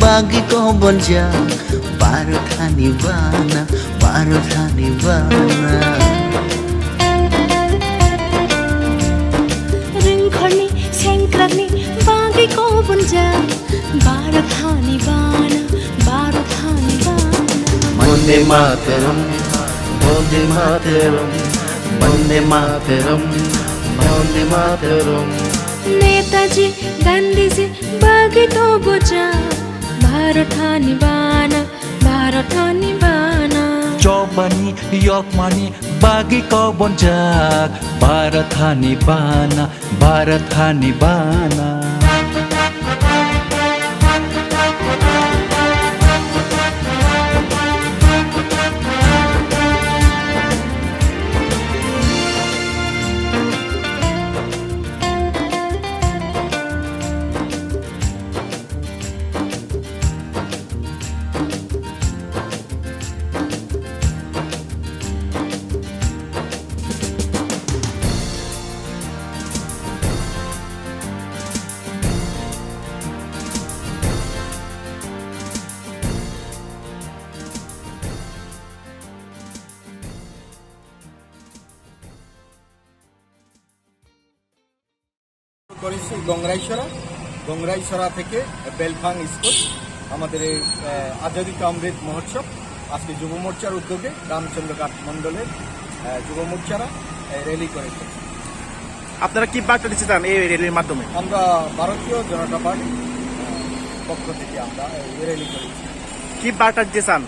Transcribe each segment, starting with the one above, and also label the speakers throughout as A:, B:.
A: बागी को बन जा बारो थानी बाना
B: रिंखर्नी सेंक्रनी बागी को बन जा बारो थानी बाना
A: वंदे मातरम वंदे मातरम वंदे मातरम वंदे मातरम
B: नेताजी गांधीजी बागी तो बोझा भारत निबाना
C: चौबनी यकमानी बागी को बंजाक भारत निबाना
D: করেছি গংরাইছড়া থেকে বেলফাং স্কুল আমাদের এই আজাদী কা অমৃত মহোৎসব আজকে যুব মোর্চার উদ্যোগে রামচন্দ্রঘাট মণ্ডলের যুব মোর্চারা র্যালি করেছে।
E: আপনারা কি বার্তা দিতে চান এই র্যালির মাধ্যমে?
D: আমরা ভারতীয় জনতা পার্টির পক্ষ থেকে আমরা এই র্যালি করেছি।
E: কি বার্তা দিতে চান?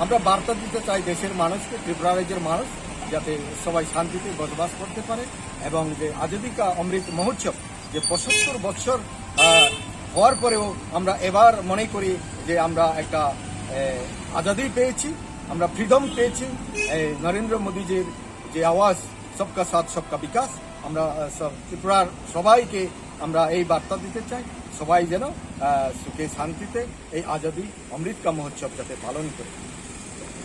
D: আমরা বার্তা দিতে চাই দেশের মানুষকে, ত্রিপুরা রাজ্যের মানুষ যাতে সবাই শান্তিতে বসবাস করতে পারে এবং যে আজাদী কা অমৃত মহোৎসব যে ৭৫ বছর হওয়ার পরেও আমরা এবার মনে করি যে আমরা একটা আজাদি পেয়েছি, আমরা ফ্রিডম পেয়েছি। নরেন্দ্র মোদীজির যে আওয়াজ সবকা সাথ সবকা বিকাশ, আমরা ত্রিপুরার সবাইকে আমরা এই বার্তা দিতে চাই, সবাই যেন সুখে শান্তিতে এই আজাদী অমৃত কা মহোৎসব যাতে পালন করে।